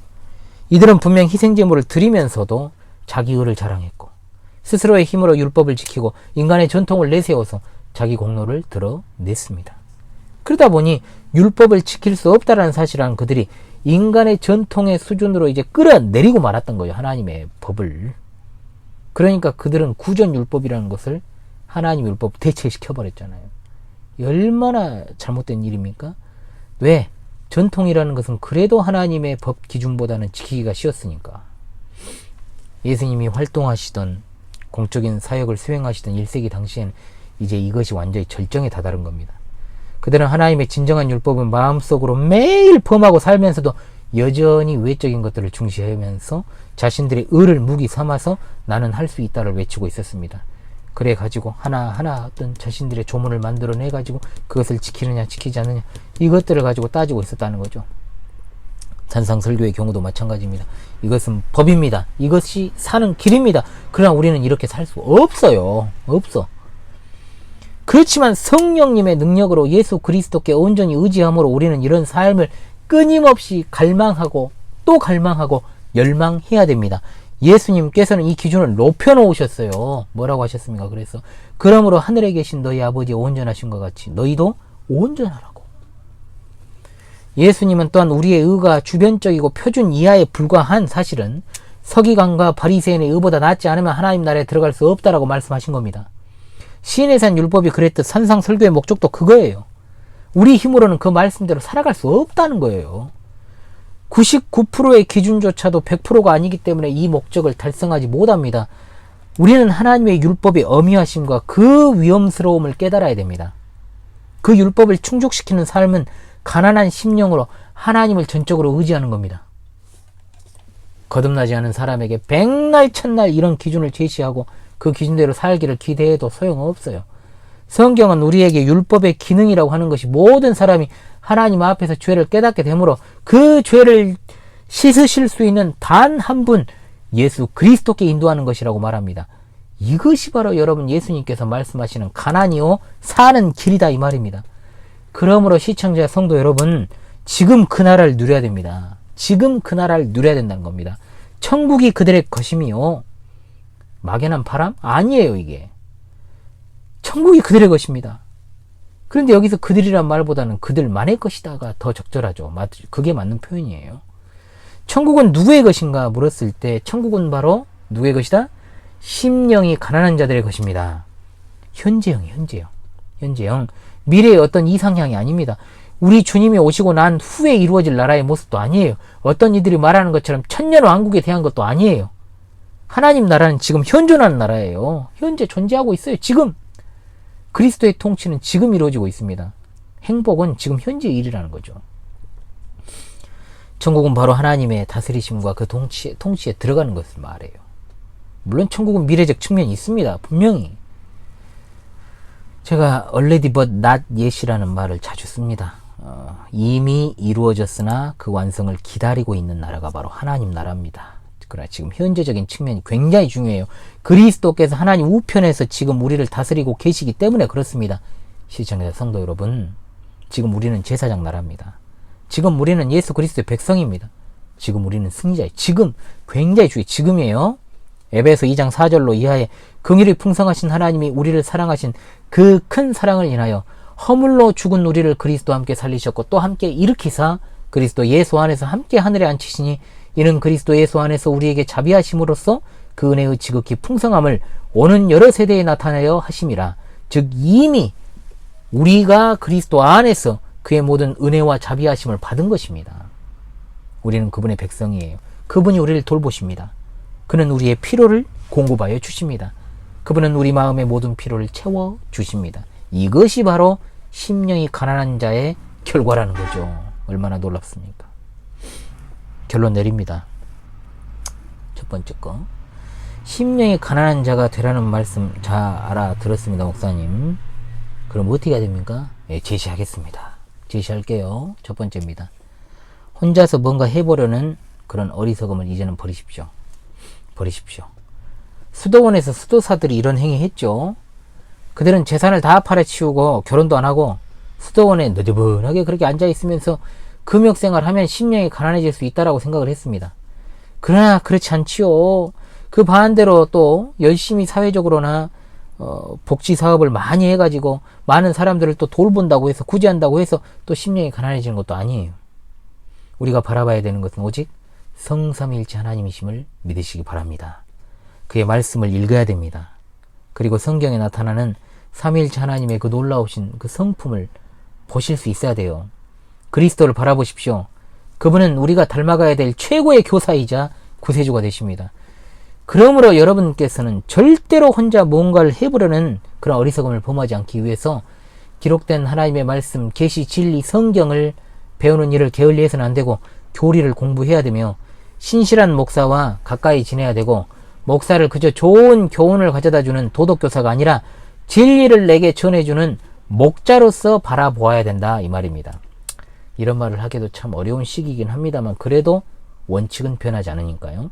이들은 분명 희생제물을 드리면서도 자기 의를 자랑했고 스스로의 힘으로 율법을 지키고 인간의 전통을 내세워서 자기 공로를 드러냈습니다. 그러다 보니 율법을 지킬 수 없다라는 사실을 그들이 인간의 전통의 수준으로 이제 끌어내리고 말았던 거예요. 하나님의 법을. 그러니까 그들은 구전율법이라는 것을 하나님 율법 대체시켜버렸잖아요. 얼마나 잘못된 일입니까? 왜? 전통이라는 것은 그래도 하나님의 법 기준보다는 지키기가 쉬웠으니까. 예수님이 활동하시던 공적인 사역을 수행하시던 1세기 당시에는 이제 이것이 완전히 절정에 다다른 겁니다. 그들은 하나님의 진정한 율법을 마음속으로 매일 범하고 살면서도 여전히 외적인 것들을 중시하면서 자신들의 의를 무기 삼아서 나는 할 수 있다를 외치고 있었습니다. 그래 가지고 하나하나 어떤 자신들의 조문을 만들어내 가지고 그것을 지키느냐 지키지 않느냐 이것들을 가지고 따지고 있었다는 거죠. 산상설교의 경우도 마찬가지입니다. 이것은 법입니다. 이것이 사는 길입니다. 그러나 우리는 이렇게 살 수 없어요. 없어. 그렇지만 성령님의 능력으로 예수 그리스도께 온전히 의지함으로 우리는 이런 삶을 끊임없이 갈망하고 또 갈망하고 열망해야 됩니다. 예수님께서는 이 기준을 높여놓으셨어요. 뭐라고 하셨습니까? 그래서 그러므로 하늘에 계신 너희 아버지 온전하신 것 같이 너희도 온전하라고. 예수님은 또한 우리의 의가 주변적이고 표준 이하에 불과한 사실은 서기관과 바리새인의 의보다 낫지 않으면 하나님 나라에 들어갈 수 없다라고 말씀하신 겁니다. 시내산 율법이 그랬듯 산상설교의 목적도 그거예요. 우리 힘으로는 그 말씀대로 살아갈 수 없다는 거예요. 99%의 기준조차도 100%가 아니기 때문에 이 목적을 달성하지 못합니다. 우리는 하나님의 율법의 엄미하심과 그 위험스러움을 깨달아야 됩니다. 그 율법을 충족시키는 삶은 가난한 심령으로 하나님을 전적으로 의지하는 겁니다. 거듭나지 않은 사람에게 백날 천날 이런 기준을 제시하고 그 기준대로 살기를 기대해도 소용없어요. 성경은 우리에게 율법의 기능이라고 하는 것이 모든 사람이 하나님 앞에서 죄를 깨닫게 되므로 그 죄를 씻으실 수 있는 단 한 분 예수 그리스도께 인도하는 것이라고 말합니다. 이것이 바로 여러분 예수님께서 말씀하시는 가난이요 사는 길이다 이 말입니다. 그러므로 시청자 성도 여러분 지금 그 나라를 누려야 됩니다. 지금 그 나라를 누려야 된다는 겁니다. 천국이 그들의 것임이요 막연한 바람? 아니에요. 이게 천국이 그들의 것입니다. 그런데 여기서 그들이란 말보다는 그들만의 것이다가 더 적절하죠. 그게 맞는 표현이에요. 천국은 누구의 것인가 물었을 때 천국은 바로 누구의 것이다? 심령이 가난한 자들의 것입니다. 현재형이 현재형. 미래의 어떤 이상향이 아닙니다. 우리 주님이 오시고 난 후에 이루어질 나라의 모습도 아니에요. 어떤 이들이 말하는 것처럼 천년 왕국에 대한 것도 아니에요. 하나님 나라는 지금 현존하는 나라예요. 현재 존재하고 있어요. 지금. 그리스도의 통치는 지금 이루어지고 있습니다. 행복은 지금 현재의 일이라는 거죠. 천국은 바로 하나님의 다스리심과 그 통치에 들어가는 것을 말해요. 물론 천국은 미래적 측면이 있습니다. 분명히. 제가 already but not yet이라는 말을 자주 씁니다. 이미 이루어졌으나 그 완성을 기다리고 있는 나라가 바로 하나님 나라입니다. 그러나 지금 현재적인 측면이 굉장히 중요해요. 그리스도께서 하나님 우편에서 지금 우리를 다스리고 계시기 때문에 그렇습니다. 시청자 성도 여러분, 지금 우리는 제사장 나라입니다. 지금 우리는 예수 그리스도의 백성입니다. 지금 우리는 승리자예요. 지금 굉장히 중요해요. 지금이에요. 에베소 2장 4절로 이하에 긍휼이 풍성하신 하나님이 우리를 사랑하신 그 큰 사랑을 인하여 허물로 죽은 우리를 그리스도와 함께 살리셨고 또 함께 일으키사 그리스도 예수 안에서 함께 하늘에 앉히시니 이는 그리스도 예수 안에서 우리에게 자비하심으로써 그 은혜의 지극히 풍성함을 오는 여러 세대에 나타내어 하심이라. 즉 이미 우리가 그리스도 안에서 그의 모든 은혜와 자비하심을 받은 것입니다. 우리는 그분의 백성이에요. 그분이 우리를 돌보십니다. 그는 우리의 필요를 공급하여 주십니다. 그분은 우리 마음의 모든 필요를 채워 주십니다. 이것이 바로 심령이 가난한 자의 결과라는 거죠. 얼마나 놀랍습니까? 결론 내립니다. 첫 번째 거, 심령이 가난한 자가 되라는 말씀 잘 알아들었습니다, 목사님. 그럼 어떻게 해야 됩니까? 예, 제시하겠습니다. 제시할게요. 첫 번째입니다. 혼자서 뭔가 해보려는 그런 어리석음을 이제는 버리십시오. 버리십시오. 수도원에서 수도사들이 이런 행위 했죠. 그들은 재산을 다 팔아치우고 결혼도 안 하고 수도원에 너저분하게 그렇게 앉아있으면서 금욕생활 하면 심령이 가난해질 수 있다라고 생각을 했습니다. 그러나 그렇지 않지요. 그 반대로 또 열심히 사회적으로나 복지사업을 많이 해가지고 많은 사람들을 또 돌본다고 해서 구제한다고 해서 또 심령이 가난해지는 것도 아니에요. 우리가 바라봐야 되는 것은 오직 성삼위일체 하나님이심을 믿으시기 바랍니다. 그의 말씀을 읽어야 됩니다. 그리고 성경에 나타나는 삼위일체 하나님의 그 놀라우신 그 성품을 보실 수 있어야 돼요. 그리스도를 바라보십시오. 그분은 우리가 닮아가야 될 최고의 교사이자 구세주가 되십니다. 그러므로 여러분께서는 절대로 혼자 뭔가를 해보려는 그런 어리석음을 범하지 않기 위해서 기록된 하나님의 말씀, 계시, 진리, 성경을 배우는 일을 게을리해서는 안 되고 교리를 공부해야 되며 신실한 목사와 가까이 지내야 되고 목사를 그저 좋은 교훈을 가져다주는 도덕교사가 아니라 진리를 내게 전해주는 목자로서 바라보아야 된다 이 말입니다. 이런 말을 하기도 참 어려운 시기이긴 합니다만 그래도 원칙은 변하지 않으니까요.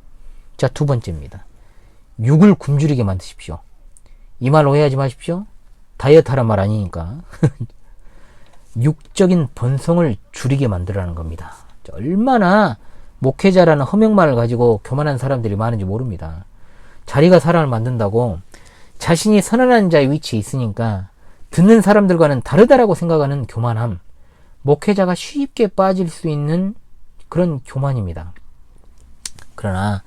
자, 두 번째입니다. 육을 굶주리게 만드십시오. 이 말 오해하지 마십시오. 다이어트 하란 말 아니니까. 육적인 번성을 줄이게 만들라는 겁니다. 얼마나 목회자라는 허명말을 가지고 교만한 사람들이 많은지 모릅니다. 자리가 사람을 만든다고 자신이 선언한 자의 위치에 있으니까 듣는 사람들과는 다르다라고 생각하는 교만함, 목회자가 쉽게 빠질 수 있는 그런 교만입니다. 그러나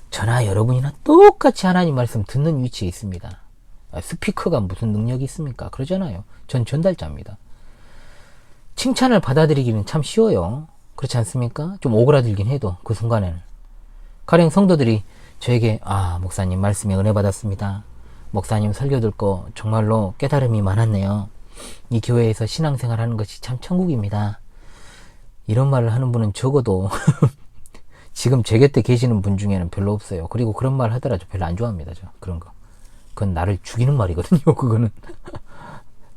저나 여러분이나 똑같이 하나님 말씀 듣는 위치에 있습니다. 스피커가 무슨 능력이 있습니까? 그러잖아요. 전 전달자입니다. 칭찬을 받아들이기는 참 쉬워요. 그렇지 않습니까? 좀 오그라들긴 해도 그 순간에는. 가령 성도들이 저에게 목사님 말씀에 은혜 받았습니다. 목사님 설교 듣고 정말로 깨달음이 많았네요. 이 교회에서 신앙생활 하는 것이 참 천국입니다. 이런 말을 하는 분은 적어도 지금 제 곁에 계시는 분 중에는 별로 없어요. 그리고 그런 말 하더라도 별로 안 좋아합니다. 저 그런 거. 그건 나를 죽이는 말이거든요. 그거는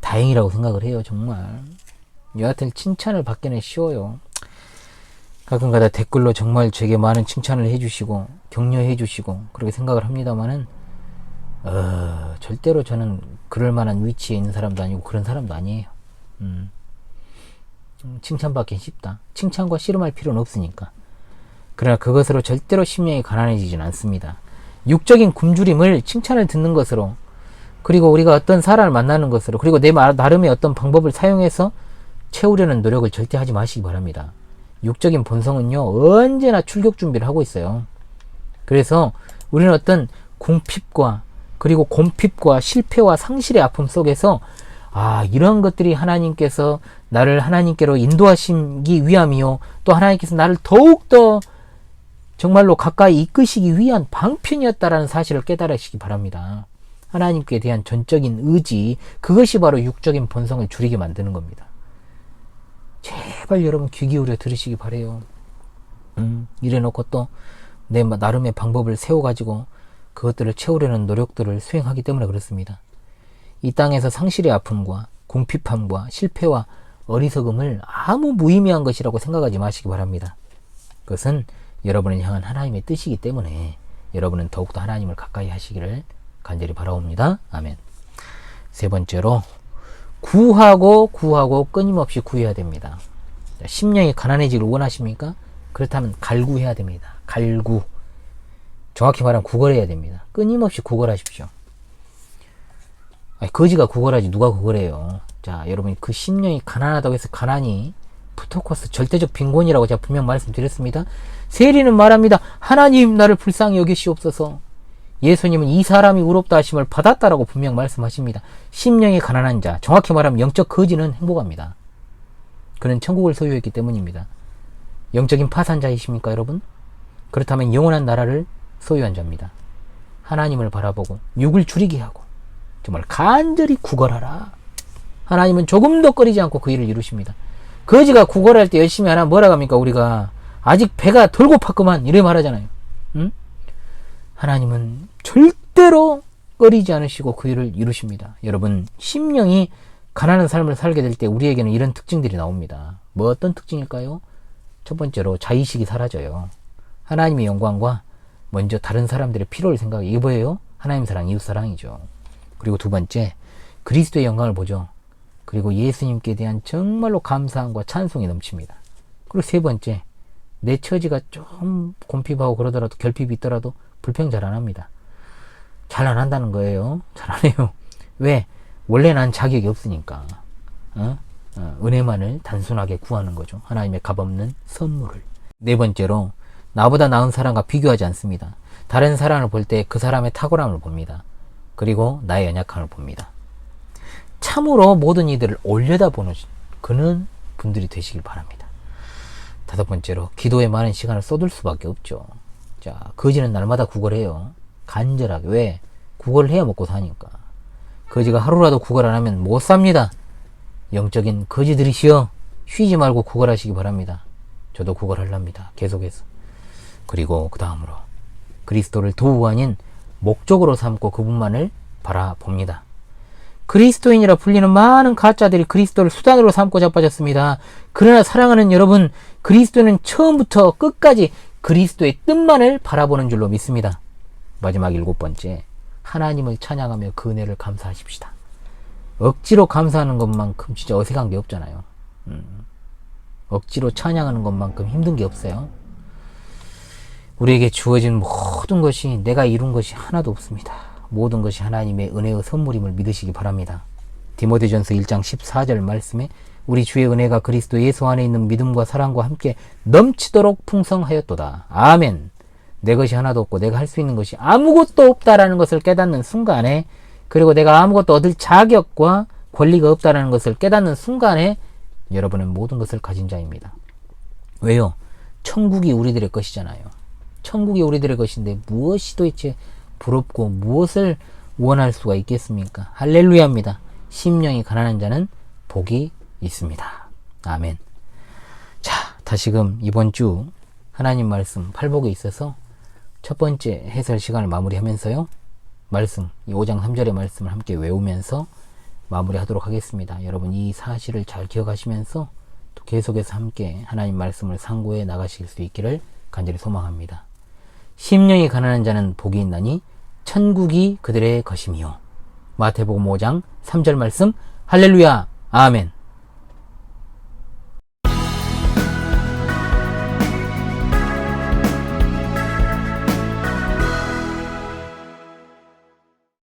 다행이라고 생각을 해요. 정말. 여하튼 칭찬을 받기는 쉬워요. 가끔가다 댓글로 정말 제게 많은 칭찬을 해주시고 격려해 주시고 그렇게 생각을 합니다만은 절대로 저는 그럴 만한 위치에 있는 사람도 아니고 그런 사람도 아니에요. 칭찬받긴 쉽다. 칭찬과 씨름할 필요는 없으니까. 그러나 그것으로 절대로 심령이 가난해지진 않습니다. 육적인 굶주림을 칭찬을 듣는 것으로, 그리고 우리가 어떤 사람을 만나는 것으로, 그리고 내 나름의 어떤 방법을 사용해서 채우려는 노력을 절대 하지 마시기 바랍니다. 육적인 본성은요 언제나 출격 준비를 하고 있어요. 그래서 우리는 어떤 궁핍과 그리고 곰핍과 실패와 상실의 아픔 속에서 이러한 것들이 하나님께서 나를 하나님께로 인도하시기 위함이요, 또 하나님께서 나를 더욱더 정말로 가까이 이끄시기 위한 방편이었다라는 사실을 깨달으시기 바랍니다. 하나님께 대한 전적인 의지, 그것이 바로 육적인 본성을 줄이게 만드는 겁니다. 제발 여러분 귀 기울여 들으시기 바래요. 이래놓고 또 내 나름의 방법을 세워가지고 그것들을 채우려는 노력들을 수행하기 때문에 그렇습니다. 이 땅에서 상실의 아픔과 궁핍함과 실패와 어리석음을 아무 무의미한 것이라고 생각하지 마시기 바랍니다. 그것은 여러분을 향한 하나님의 뜻이기 때문에 여러분은 더욱더 하나님을 가까이 하시기를 간절히 바라옵니다. 아멘. 세 번째로 구하고 끊임없이 구해야 됩니다. 심령이 가난해지기를 원하십니까? 그렇다면 갈구해야 됩니다. 갈구. 정확히 말하면 구걸해야 됩니다. 끊임없이 구걸하십시오. 거지가 구걸하지 누가 구걸해요. 자, 여러분 그 심령이 가난하다고 해서 가난이 프토코스 절대적 빈곤이라고 제가 분명 말씀드렸습니다. 세리는 말합니다. 하나님 나를 불쌍히 여기시옵소서. 예수님은 이 사람이 의롭다 하심을 받았다라고 분명 말씀하십니다. 심령이 가난한 자, 정확히 말하면 영적 거지는 행복합니다. 그는 천국을 소유했기 때문입니다. 영적인 파산자이십니까 여러분? 그렇다면 영원한 나라를 소유한 자입니다. 하나님을 바라보고 육을 줄이게 하고 정말 간절히 구걸하라. 하나님은 조금도 꺼리지 않고 그 일을 이루십니다. 거지가 구걸할 때 열심히 하나 뭐라 합니까? 우리가 아직 배가 덜 고팠구만 이래 말하잖아요. 응? 하나님은 절대로 꺼리지 않으시고 그 일을 이루십니다. 여러분, 심령이 가난한 삶을 살게 될 때 우리에게는 이런 특징들이 나옵니다. 뭐 어떤 특징일까요? 첫 번째로 자의식이 사라져요. 하나님의 영광과 먼저 다른 사람들의 필요를 생각해. 이게 뭐예요? 하나님 사랑, 이웃 사랑이죠. 그리고 두 번째, 그리스도의 영광을 보죠. 그리고 예수님께 대한 정말로 감사함과 찬송이 넘칩니다. 그리고 세 번째, 내 처지가 좀 곰핍하고 그러더라도 결핍이 있더라도 불평 잘 안 합니다. 잘 안 한다는 거예요. 잘 안 해요. 왜? 원래 난 자격이 없으니까. 은혜만을 단순하게 구하는 거죠. 하나님의 값없는 선물을. 네 번째로, 나보다 나은 사람과 비교하지 않습니다. 다른 사람을 볼 때 그 사람의 탁월함을 봅니다. 그리고 나의 연약함을 봅니다. 참으로 모든 이들을 올려다보는 그는 분들이 되시길 바랍니다. 다섯 번째로, 기도에 많은 시간을 쏟을 수밖에 없죠. 자, 거지는 날마다 구걸해요. 간절하게. 왜? 구걸을 해야 먹고 사니까. 거지가 하루라도 구걸 안 하면 못 삽니다. 영적인 거지들이시여, 쉬지 말고 구걸하시기 바랍니다. 저도 구걸하렵니다. 계속해서. 그리고 그 다음으로, 그리스도를 도구 아닌 목적으로 삼고 그분만을 바라봅니다. 그리스도인이라 불리는 많은 가짜들이 그리스도를 수단으로 삼고 자빠졌습니다. 그러나 사랑하는 여러분, 그리스도는 처음부터 끝까지 그리스도의 뜻만을 바라보는 줄로 믿습니다. 마지막 일곱 번째, 하나님을 찬양하며 그 은혜를 감사하십시다. 억지로 감사하는 것만큼 진짜 어색한 게 없잖아요. 억지로 찬양하는 것만큼 힘든 게 없어요. 우리에게 주어진 모든 것이 내가 이룬 것이 하나도 없습니다. 모든 것이 하나님의 은혜의 선물임을 믿으시기 바랍니다. 디모데전서 1장 14절 말씀에 우리 주의 은혜가 그리스도 예수 안에 있는 믿음과 사랑과 함께 넘치도록 풍성하였도다. 아멘. 내 것이 하나도 없고 내가 할 수 있는 것이 아무것도 없다라는 것을 깨닫는 순간에, 그리고 내가 아무것도 얻을 자격과 권리가 없다라는 것을 깨닫는 순간에 여러분은 모든 것을 가진 자입니다. 왜요? 천국이 우리들의 것이잖아요. 천국이 우리들의 것인데 무엇이 도대체 부럽고 무엇을 원할 수가 있겠습니까? 할렐루야입니다. 심령이 가난한 자는 복이 있습니다. 아멘. 자, 다시금 이번 주 하나님 말씀 팔복에 있어서 첫 번째 해설 시간을 마무리하면서요, 말씀, 이 5장 3절의 말씀을 함께 외우면서 마무리하도록 하겠습니다. 여러분 이 사실을 잘 기억하시면서 또 계속해서 함께 하나님 말씀을 상고해 나가실 수 있기를 간절히 소망합니다. 심령이 가난한 자는 복이 있나니 천국이 그들의 것이미요. 마태복음 5장 3절 말씀. 할렐루야. 아멘.